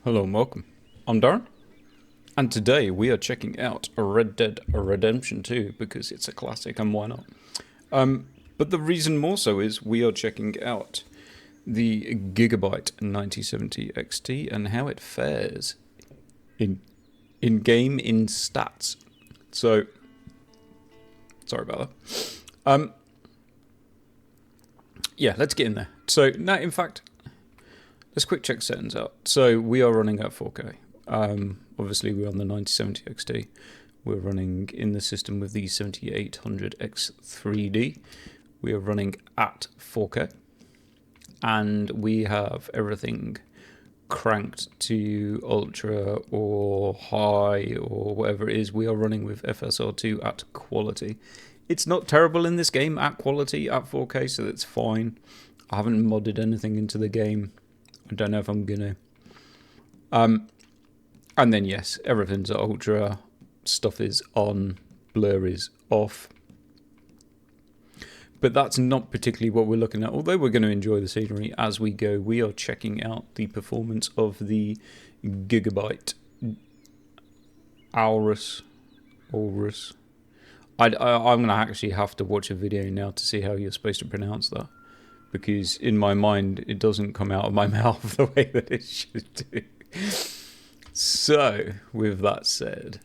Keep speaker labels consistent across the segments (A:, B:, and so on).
A: Hello and welcome. I'm Darren, and today we are checking out Red Dead Redemption 2 because it's a classic and why not? But the reason more so is we are checking out the Gigabyte 9070 XT and how it fares in game in stats. So, sorry about that. Yeah, let's get in there. So now, in fact, let's quick check settings out. So we are running at 4K. Obviously, we're on the 9070 XT. We're running in the system with the 7800X3D. We are running at 4K. And we have everything cranked to ultra or high or whatever it is. We are running with FSR2 at quality. It's not terrible in this game at quality at 4K, so that's fine. I haven't modded anything into the game. I don't know if I'm gonna. And then yes, everything's at ultra. Stuff is on. Blur is off. But that's not particularly what we're looking at. Although we're going to enjoy the scenery as we go, we are checking out the performance of the Gigabyte Aorus. I'm going to actually have to watch a video now to see how you're supposed to pronounce that. Because in my mind, it doesn't come out of my mouth the way that it should do. So, with that said,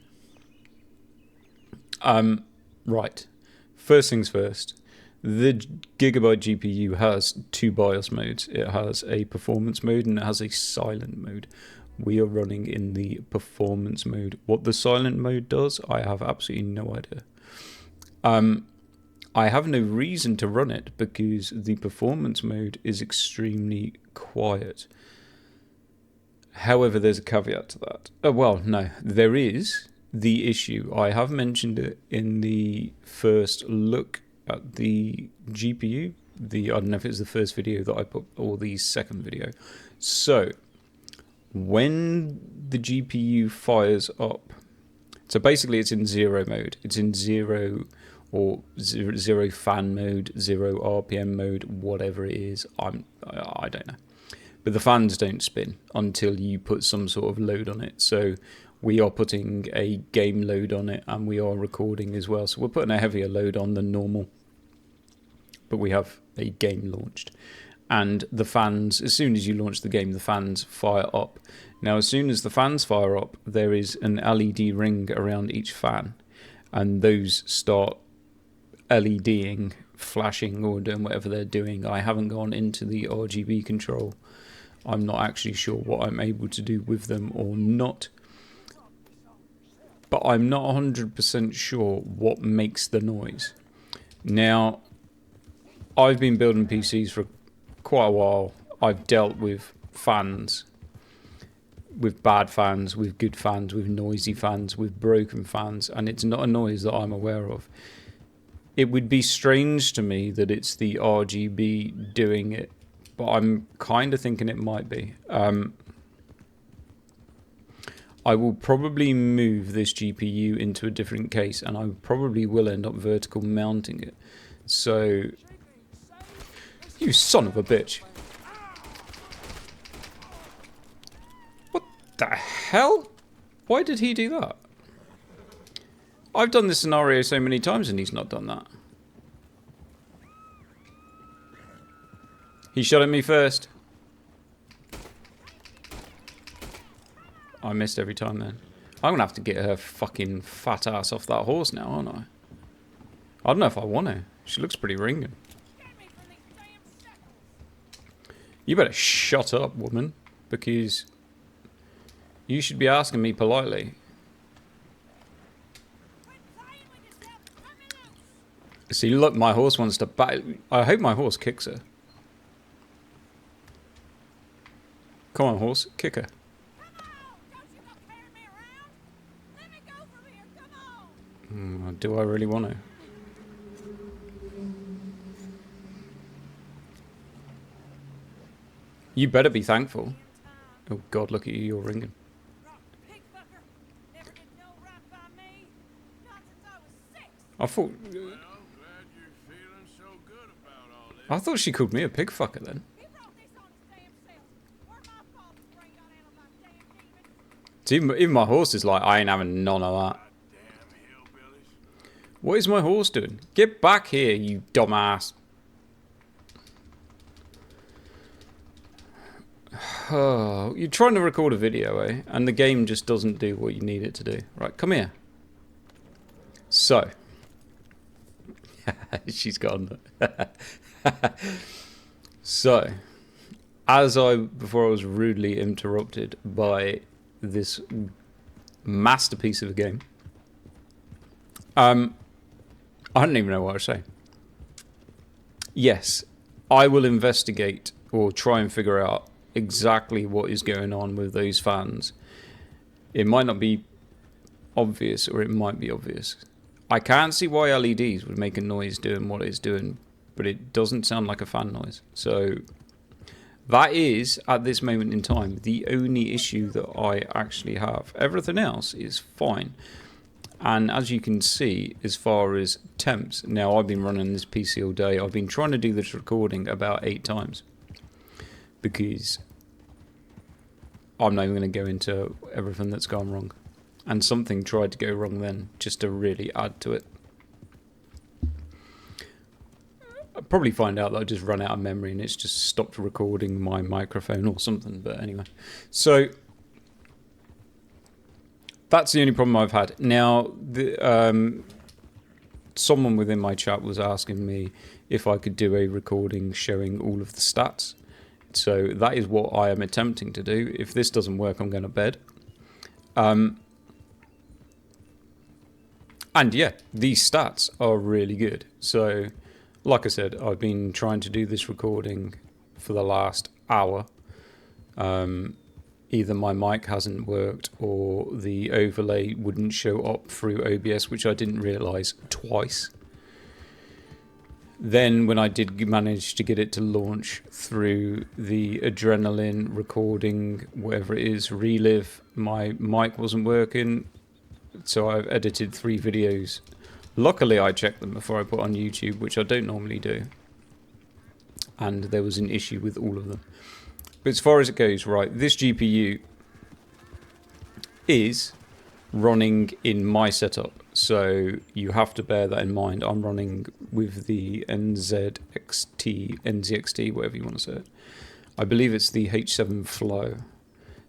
A: right. First things first. The Gigabyte GPU has two BIOS modes. It has a performance mode and it has a silent mode. We are running in the performance mode. What the silent mode does, I have absolutely no idea. I have no reason to run it because the performance mode is extremely quiet. However, there's a caveat to that. Well, no, there is the issue. I have mentioned it in the first look at the GPU. I don't know if it's the first video that I put or the second video. So, when the GPU fires up, so basically it's in zero mode. It's in zero or zero fan mode, 0 RPM mode, whatever it is. I don't know. But the fans don't spin until you put some sort of load on it. So we are putting a game load on it and we are recording as well. So we're putting a heavier load on than normal. But we have a game launched. And the fans, as soon as you launch the game, the fans fire up. Now, as soon as the fans fire up, there is an LED ring around each fan. And those start LEDing, flashing, or doing whatever they're doing. I haven't gone into the RGB control. I'm not actually sure what I'm able to do with them or not. But I'm not 100% sure what makes the noise. Now, I've been building PCs for quite a while. I've dealt with fans, with bad fans, with good fans, with noisy fans, with broken fans, and it's not a noise that I'm aware of. It would be strange to me that it's the RGB doing it, but I'm kind of thinking it might be. I will probably move this GPU into a different case, and I probably will end up vertical mounting it. So, you son of a bitch. What the hell? Why did he do that? I've done this scenario so many times and he's not done that. He shot at me first. I missed every time then. I'm gonna have to get her fucking fat ass off that horse now, aren't I? I don't know if I want to. She looks pretty ringing. You better shut up, woman, because you should be asking me politely. See, look, my horse wants to back. I hope my horse kicks her. Come on, horse, kick her. Do I really want to? You better be thankful. Oh God, look at you, you're ringing. I thought... I thought she called me a pig fucker then. So even my horse is like, I ain't having none of that. What is my horse doing? Get back here, you dumbass. Oh, you're trying to record a video, eh? And the game just doesn't do what you need it to do. Right, come here. So. She's gone. So. Before I was rudely interrupted by this masterpiece of a game. I don't even know what I was saying. Yes, I will investigate or try and figure out exactly what is going on with those fans. It might not be obvious, or it might be obvious. I can't see why LEDs would make a noise doing what it's doing, but it doesn't sound like a fan noise. So that is, at this moment in time, the only issue that I actually have. Everything else is fine. And as you can see, as far as temps, now I've been running this PC all day. I've been trying to do this recording about 8 times. Because I'm not even going to go into everything that's gone wrong. And something tried to go wrong then, just to really add to it. I'll probably find out that I just run out of memory and it's just stopped recording my microphone or something. But anyway, so that's the only problem I've had. Now, someone within my chat was asking me if I could do a recording showing all of the stats. So that is what I am attempting to do. If this doesn't work, I'm going to bed. And yeah, these stats are really good. So, like I said, I've been trying to do this recording for the last hour. Either my mic hasn't worked or the overlay wouldn't show up through OBS, which I didn't realise twice. Then when I did manage to get it to launch through the Adrenaline recording, whatever it is, Relive, my mic wasn't working. So I've edited 3 videos. Luckily I checked them before I put on YouTube, which I don't normally do. And there was an issue with all of them. But as far as it goes, right, this GPU is running in my setup. So you have to bear that in mind. I'm running with the NZXT, whatever you want to say it. I believe it's the H7 Flow.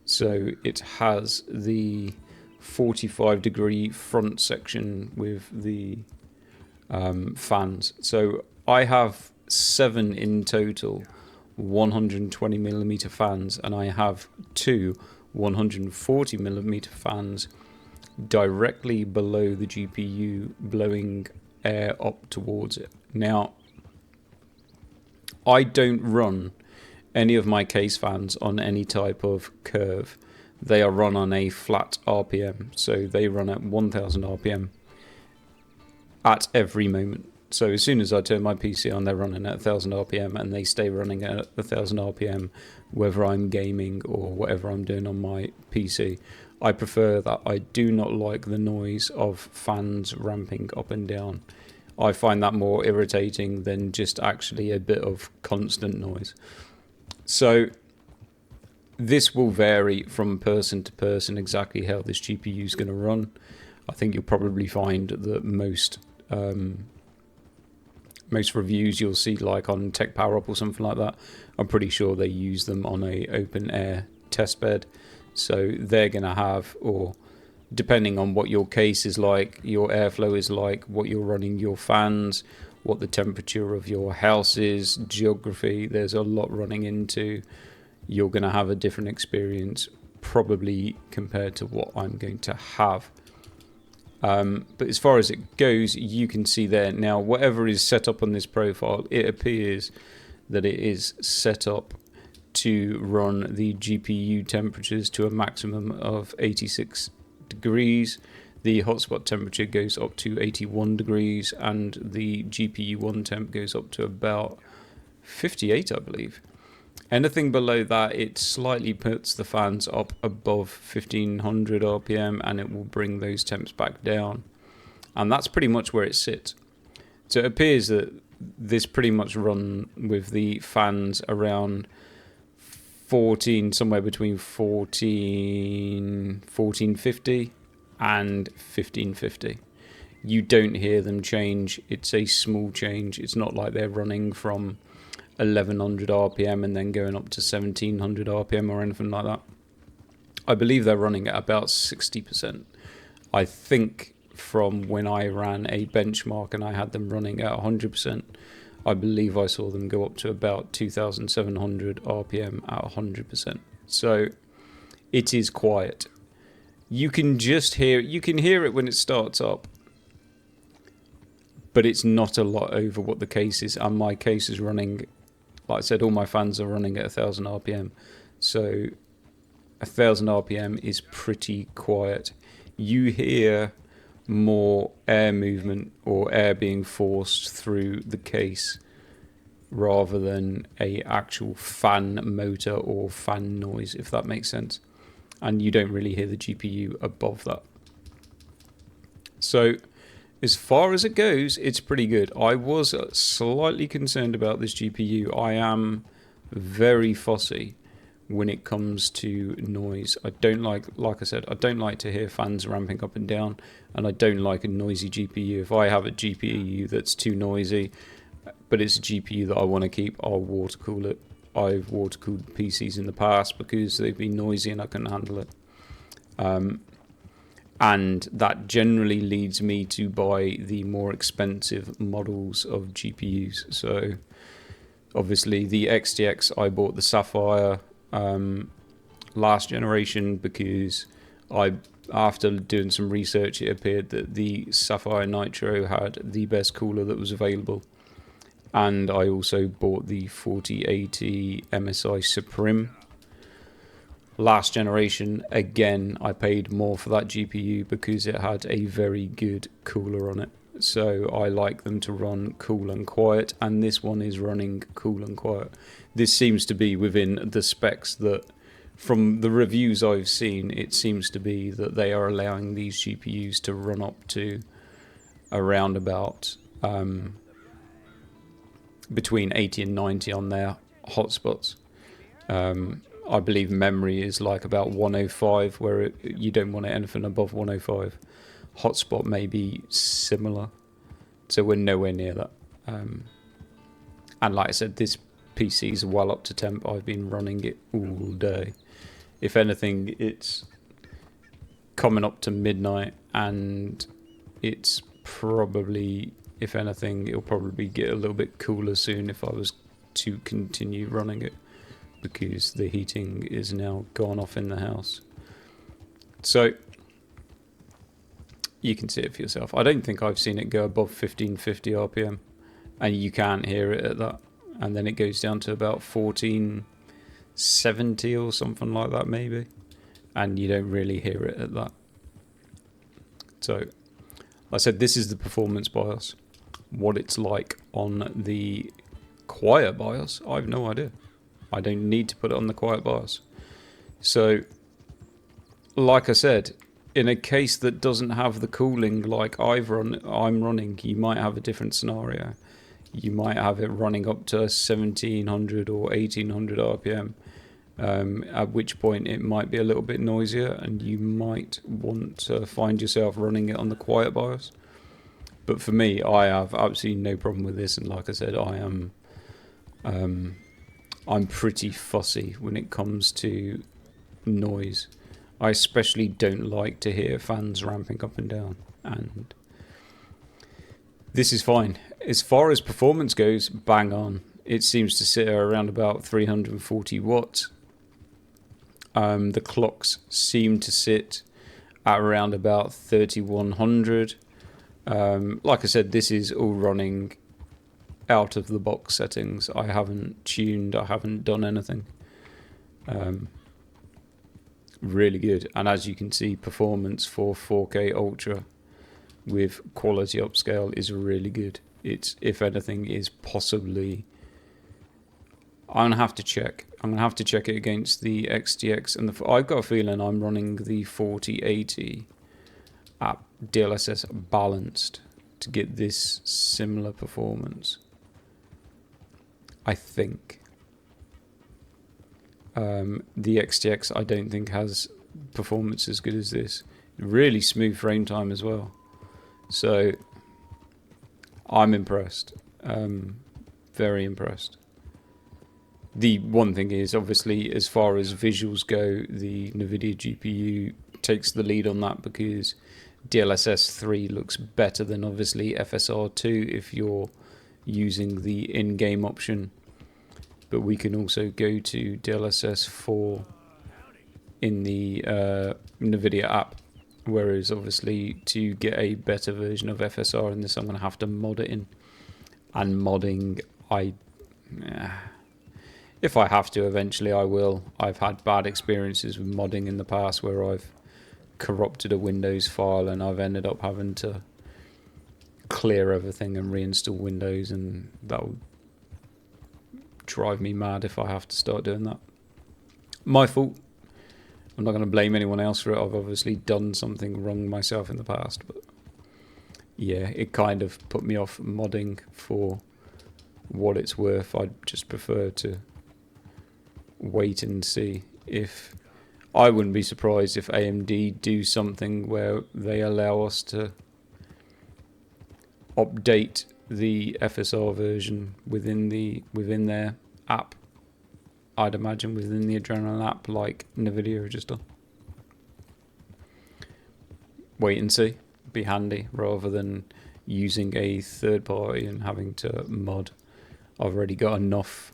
A: So it has the 45-degree front section with the fans. So I have 7 in total 120mm fans, and I have 2 140mm fans directly below the GPU, blowing air up towards it. Now, I don't run any of my case fans on any type of curve. They are run on a flat RPM, so they run at 1000 RPM at every moment. So as soon as I turn my PC on, they're running at 1000 RPM, and they stay running at 1000 RPM whether I'm gaming or whatever I'm doing on my PC. I prefer that. I do not like the noise of fans ramping up and down. I find that more irritating than just actually a bit of constant noise. So this will vary from person to person exactly how this GPU is going to run. I think you'll probably find that most reviews you'll see, like on Tech Power Up or something like that, I'm pretty sure they use them on a open air test bed. So they're going to have, or depending on what your case is like, your airflow is like, what you're running your fans, what the temperature of your house is, geography, there's a lot running into. You're going to have a different experience probably compared to what I'm going to have. But as far as it goes, you can see there now, whatever is set up on this profile, it appears that it is set up to run the GPU temperatures to a maximum of 86 degrees. The hotspot temperature goes up to 81 degrees, and the GPU1 temp goes up to about 58, I believe. Anything below that, it slightly puts the fans up above 1500 RPM, and it will bring those temps back down. And that's pretty much where it sits. So it appears that this pretty much run with the fans around somewhere between 1450 and 1550. You don't hear them change. It's a small change. It's not like they're running from 1100 RPM and then going up to 1700 RPM or anything like that. I believe they're running at about 60%. I think from when I ran a benchmark and I had them running at 100%, I believe I saw them go up to about 2700 RPM at 100%. So it is quiet. You can just hear it when it starts up, but it's not a lot over what the case is. And my case is running, like I said, all my fans are running at 1000 RPM. So 1000 RPM is pretty quiet. You hear more air movement or air being forced through the case rather than a actual fan motor or fan noise, if that makes sense. And you don't really hear the GPU above that. So as far as it goes, it's pretty good. I was slightly concerned about this GPU. I am very fussy when it comes to noise. I don't like I said, I don't like to hear fans ramping up and down, and I don't like a noisy GPU. If I have a GPU that's too noisy, but it's a GPU that I want to keep, I'll water cool it. I've water cooled PCs in the past because they've been noisy and I couldn't handle it. And that generally leads me to buy the more expensive models of GPUs. So obviously the XTX, I bought the Sapphire last generation because after doing some research, it appeared that the Sapphire Nitro had the best cooler that was available. And I also bought the 4080 MSI Supreme last generation. Again, I paid more for that GPU because it had a very good cooler on it. So I like them to run cool and quiet, and this one is running cool and quiet. This seems to be within the specs that, from the reviews I've seen, it seems to be that they are allowing these GPUs to run up to around about between 80 and 90 on their hotspots. I believe memory is like about 105, where you don't want anything above 105. Hotspot may be similar, so we're nowhere near that. And like I said, this PC is well up to temp. I've been running it all day. If anything, it's coming up to midnight, and it's probably, if anything, it'll probably get a little bit cooler soon if I was to continue running it, because the heating is now gone off in the house. So you can see it for yourself. I don't think I've seen it go above 1550 RPM, and you can't hear it at that. And then it goes down to about 1470 or something like that maybe, and you don't really hear it at that. So like I said, this is the performance BIOS. What it's like on the quiet BIOS, I have no idea. I don't need to put it on the quiet BIOS. So like I said, in a case that doesn't have the cooling like I'm running, you might have a different scenario. You might have it running up to 1700 or 1800 RPM, at which point it might be a little bit noisier, and you might want to find yourself running it on the quiet BIOS. But for me, I have absolutely no problem with this, and like I said, I'm pretty fussy when it comes to noise. I especially don't like to hear fans ramping up and down, and this is fine. As far as performance goes, bang on. It seems to sit around about 340 watts. The clocks seem to sit at around about 3100. Like I said, this is all running out of the box settings. I haven't tuned, I haven't done anything. Really good. And as you can see, performance for 4K Ultra with quality upscale is really good. It's, if anything, is possibly, I'm gonna have to check. I'm gonna have to check it against the XTX, and I've got a feeling I'm running the 4080 at DLSS balanced to get this similar performance, I think. The XTX I don't think has performance as good as this. Really smooth frame time as well. So I'm impressed. Very impressed. The one thing is, obviously, as far as visuals go, the NVIDIA GPU takes the lead on that, because DLSS 3 looks better than obviously FSR 2 if you're using the in-game option. But we can also go to DLSS 4 in the NVIDIA app. Whereas obviously to get a better version of FSR in this, I'm going to have to mod it in. And modding, if I have to, eventually I will. I've had bad experiences with modding in the past where I've corrupted a Windows file and I've ended up having to clear everything and reinstall Windows, and that would drive me mad if I have to start doing that. My fault. I'm not going to blame anyone else for it. I've obviously done something wrong myself in the past, but yeah, it kind of put me off modding for what it's worth. I'd just prefer to wait and see. If I wouldn't be surprised if AMD do something where they allow us to update the FSR version within their app. I'd imagine within the Adrenaline app, like NVIDIA have just done. Wait and see. Be handy rather than using a third party and having to mod. I've already got enough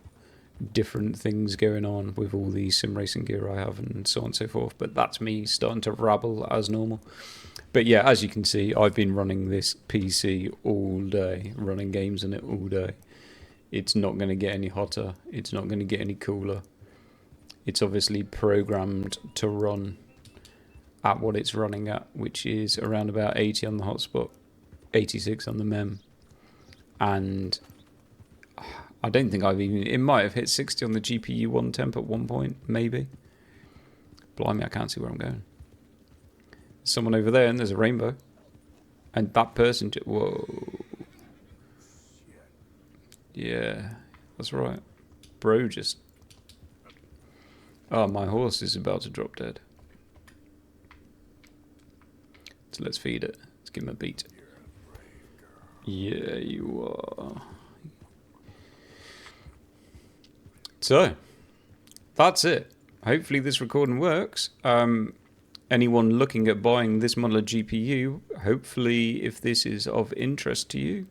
A: different things going on with all the sim racing gear I have and so on and so forth. But that's me starting to rabble as normal. But yeah, as you can see, I've been running this PC all day, running games on it all day. It's not going to get any hotter. It's not going to get any cooler. It's obviously programmed to run at what it's running at, which is around about 80 on the hotspot, 86 on the mem. And I don't think it might have hit 60 on the GPU 1 temp at one point, maybe. Blimey, I can't see where I'm going. There's someone over there and there's a rainbow. And that person, whoa. Yeah, that's right. Bro just... Oh, my horse is about to drop dead. So let's feed it. Let's give him a beat. Yeah, you are. So, that's it. Hopefully this recording works. Anyone looking at buying this model of GPU, hopefully if this is of interest to you,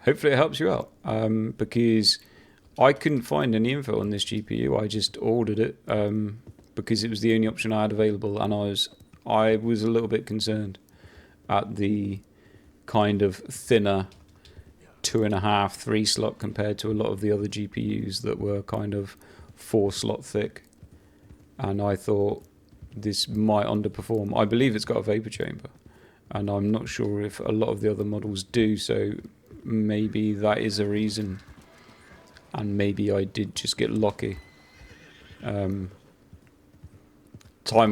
A: hopefully it helps you out, because I couldn't find any info on this GPU. I just ordered it because it was the only option I had available, and I was a little bit concerned at the kind of thinner 2.5, 3 slot compared to a lot of the other GPUs that were kind of 4 slot thick, and I thought this might underperform. I believe it's got a vapor chamber, and I'm not sure if a lot of the other models do, so maybe that is a reason, and maybe I did just get lucky. Time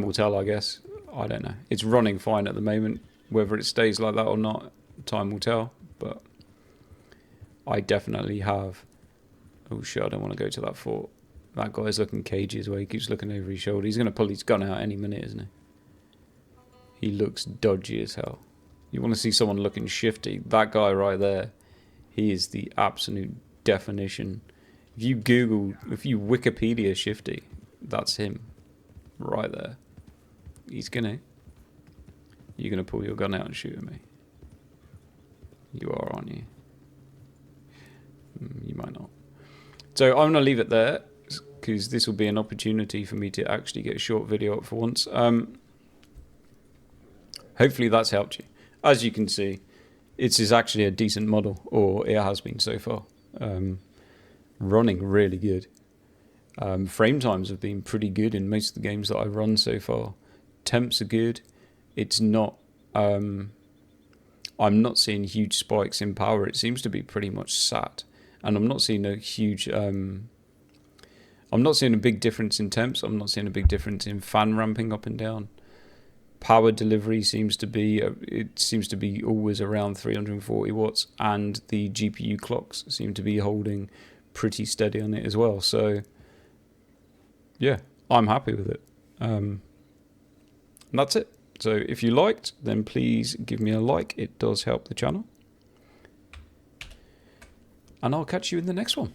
A: will tell, I guess. I don't know. It's running fine at the moment. Whether it stays like that or not, time will tell, but I definitely have... Oh shit, I don't want to go to that fort. That guy's looking cagey as well. He keeps looking over his shoulder. He's going to pull his gun out any minute, isn't he? He looks dodgy as hell. You want to see someone looking shifty? That guy right there, he is the absolute definition. If you Wikipedia shifty, that's him right there. You're going to pull your gun out and shoot at me. You are, aren't you? You might not. So I'm going to leave it there, because this will be an opportunity for me to actually get a short video up for once. Hopefully that's helped you. As you can see, it is actually a decent model, or it has been so far. Running really good. Frame times have been pretty good in most of the games that I've run so far. Temps are good. It's not... I'm not seeing huge spikes in power. It seems to be pretty much sat. And I'm not seeing a huge... I'm not seeing a big difference in temps. I'm not seeing a big difference in fan ramping up and down. Power delivery seems to be always around 340 watts, and the GPU clocks seem to be holding pretty steady on it as well. So yeah, I'm happy with it. And that's it. So if you liked, then please give me a like. It does help the channel. And I'll catch you in the next one.